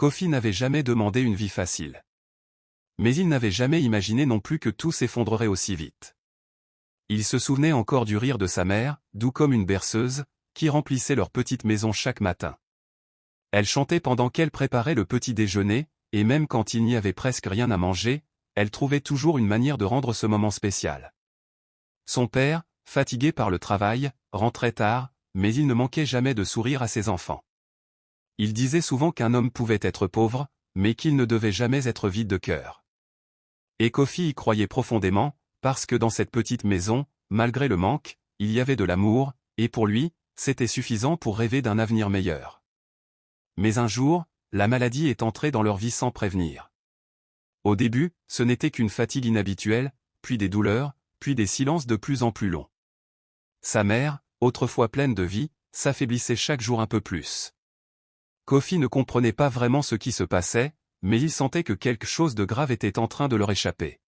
Kofi n'avait jamais demandé une vie facile. Mais il n'avait jamais imaginé non plus que tout s'effondrerait aussi vite. Il se souvenait encore du rire de sa mère, doux comme une berceuse, qui remplissait leur petite maison chaque matin. Elle chantait pendant qu'elle préparait le petit déjeuner, et même quand il n'y avait presque rien à manger, elle trouvait toujours une manière de rendre ce moment spécial. Son père, fatigué par le travail, rentrait tard, mais il ne manquait jamais de sourire à ses enfants. Il disait souvent qu'un homme pouvait être pauvre, mais qu'il ne devait jamais être vide de cœur. Et Kofi y croyait profondément, parce que dans cette petite maison, malgré le manque, il y avait de l'amour, et pour lui, c'était suffisant pour rêver d'un avenir meilleur. Mais un jour, la maladie est entrée dans leur vie sans prévenir. Au début, ce n'était qu'une fatigue inhabituelle, puis des douleurs, puis des silences de plus en plus longs. Sa mère, autrefois pleine de vie, s'affaiblissait chaque jour un peu plus. Kofi ne comprenait pas vraiment ce qui se passait, mais il sentait que quelque chose de grave était en train de leur échapper.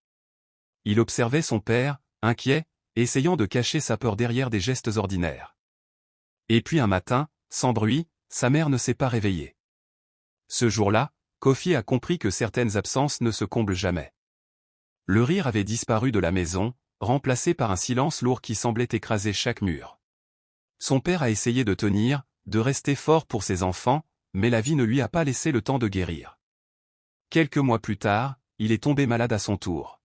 Il observait son père, inquiet, essayant de cacher sa peur derrière des gestes ordinaires. Et puis un matin, sans bruit, sa mère ne s'est pas réveillée. Ce jour-là, Kofi a compris que certaines absences ne se comblent jamais. Le rire avait disparu de la maison, remplacé par un silence lourd qui semblait écraser chaque mur. Son père a essayé de tenir, de rester fort pour ses enfants, mais la vie ne lui a pas laissé le temps de guérir. Quelques mois plus tard, il est tombé malade à son tour.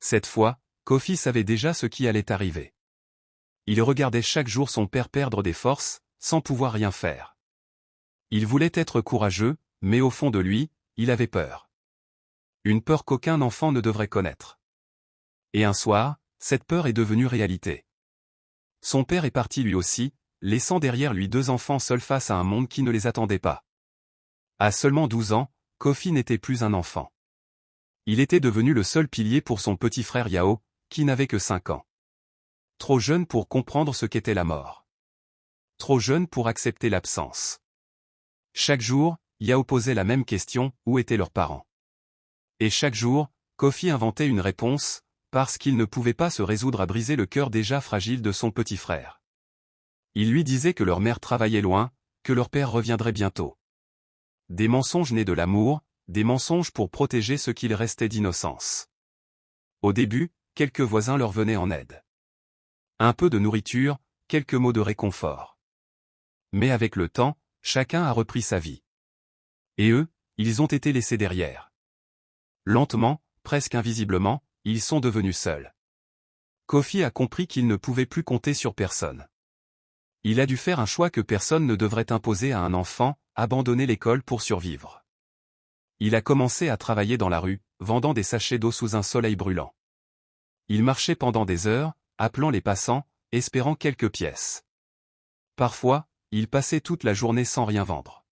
Cette fois, Kofi savait déjà ce qui allait arriver. Il regardait chaque jour son père perdre des forces, sans pouvoir rien faire. Il voulait être courageux, mais au fond de lui, il avait peur. Une peur qu'aucun enfant ne devrait connaître. Et un soir, cette peur est devenue réalité. Son père est parti lui aussi, laissant derrière lui 2 enfants seuls face à un monde qui ne les attendait pas. À seulement 12 ans, Kofi n'était plus un enfant. Il était devenu le seul pilier pour son petit frère Yao, qui n'avait que 5 ans. Trop jeune pour comprendre ce qu'était la mort. Trop jeune pour accepter l'absence. Chaque jour, Yao posait la même question, où étaient leurs parents? Et chaque jour, Kofi inventait une réponse, parce qu'il ne pouvait pas se résoudre à briser le cœur déjà fragile de son petit frère. Il lui disait que leur mère travaillait loin, que leur père reviendrait bientôt. Des mensonges nés de l'amour, des mensonges pour protéger ce qu'il restait d'innocence. Au début, quelques voisins leur venaient en aide. Un peu de nourriture, quelques mots de réconfort. Mais avec le temps, chacun a repris sa vie. Et eux, ils ont été laissés derrière. Lentement, presque invisiblement, ils sont devenus seuls. Kofi a compris qu'il ne pouvait plus compter sur personne. Il a dû faire un choix que personne ne devrait imposer à un enfant, abandonner l'école pour survivre. Il a commencé à travailler dans la rue, vendant des sachets d'eau sous un soleil brûlant. Il marchait pendant des heures, appelant les passants, espérant quelques pièces. Parfois, il passait toute la journée sans rien vendre.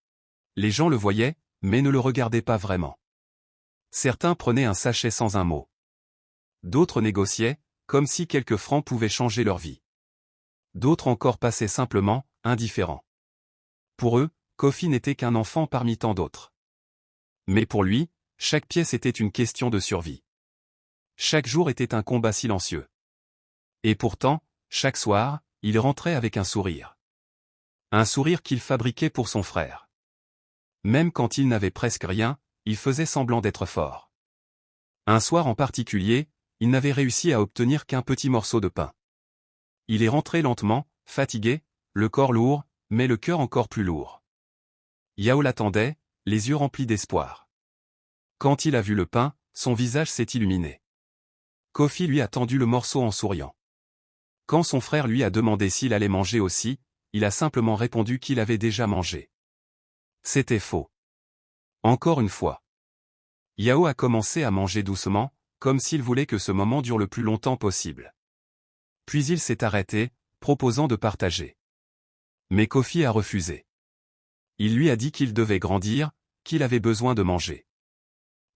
Les gens le voyaient, mais ne le regardaient pas vraiment. Certains prenaient un sachet sans un mot. D'autres négociaient, comme si quelques francs pouvaient changer leur vie. D'autres encore passaient simplement, indifférents. Pour eux, Kofi n'était qu'un enfant parmi tant d'autres. Mais pour lui, chaque pièce était une question de survie. Chaque jour était un combat silencieux. Et pourtant, chaque soir, il rentrait avec un sourire. Un sourire qu'il fabriquait pour son frère. Même quand il n'avait presque rien, il faisait semblant d'être fort. Un soir en particulier, il n'avait réussi à obtenir qu'un petit morceau de pain. Il est rentré lentement, fatigué, le corps lourd, mais le cœur encore plus lourd. Yao l'attendait, les yeux remplis d'espoir. Quand il a vu le pain, son visage s'est illuminé. Kofi lui a tendu le morceau en souriant. Quand son frère lui a demandé s'il allait manger aussi, il a simplement répondu qu'il avait déjà mangé. C'était faux. Encore une fois. Yao a commencé à manger doucement, comme s'il voulait que ce moment dure le plus longtemps possible. Puis il s'est arrêté, proposant de partager. Mais Kofi a refusé. Il lui a dit qu'il devait grandir, qu'il avait besoin de manger.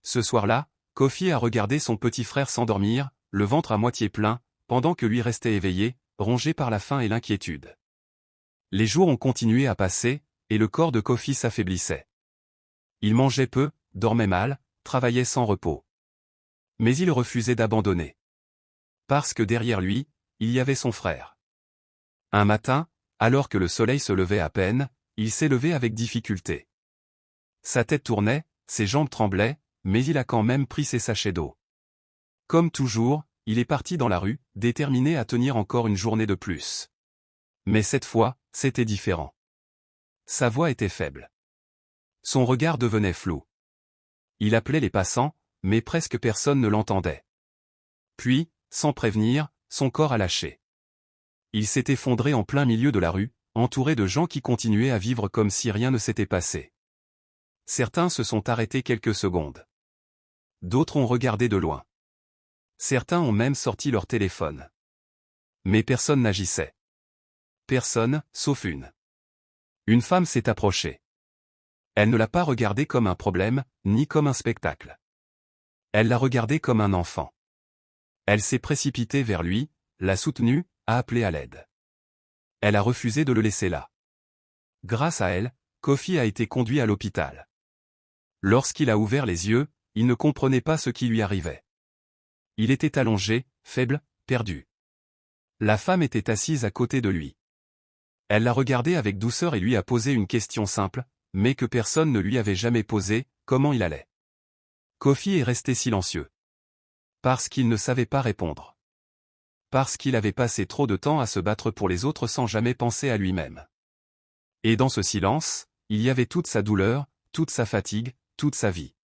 Ce soir-là, Kofi a regardé son petit frère s'endormir, le ventre à moitié plein, pendant que lui restait éveillé, rongé par la faim et l'inquiétude. Les jours ont continué à passer, et le corps de Kofi s'affaiblissait. Il mangeait peu, dormait mal, travaillait sans repos. Mais il refusait d'abandonner. Parce que derrière lui, il y avait son frère. Un matin, alors que le soleil se levait à peine, il s'est levé avec difficulté. Sa tête tournait, ses jambes tremblaient, mais il a quand même pris ses sachets d'eau. Comme toujours, il est parti dans la rue, déterminé à tenir encore une journée de plus. Mais cette fois, c'était différent. Sa voix était faible. Son regard devenait flou. Il appelait les passants, mais presque personne ne l'entendait. Puis, sans prévenir, son corps a lâché. Il s'est effondré en plein milieu de la rue, entouré de gens qui continuaient à vivre comme si rien ne s'était passé. Certains se sont arrêtés quelques secondes. D'autres ont regardé de loin. Certains ont même sorti leur téléphone. Mais personne n'agissait. Personne, sauf une. Une femme s'est approchée. Elle ne l'a pas regardé comme un problème, ni comme un spectacle. Elle l'a regardé comme un enfant. Elle s'est précipitée vers lui, l'a soutenu, a appelé à l'aide. Elle a refusé de le laisser là. Grâce à elle, Kofi a été conduit à l'hôpital. Lorsqu'il a ouvert les yeux, il ne comprenait pas ce qui lui arrivait. Il était allongé, faible, perdu. La femme était assise à côté de lui. Elle l'a regardé avec douceur et lui a posé une question simple, mais que personne ne lui avait jamais posée, comment il allait. Kofi est resté silencieux. Parce qu'il ne savait pas répondre. Parce qu'il avait passé trop de temps à se battre pour les autres sans jamais penser à lui-même. Et dans ce silence, il y avait toute sa douleur, toute sa fatigue, toute sa vie.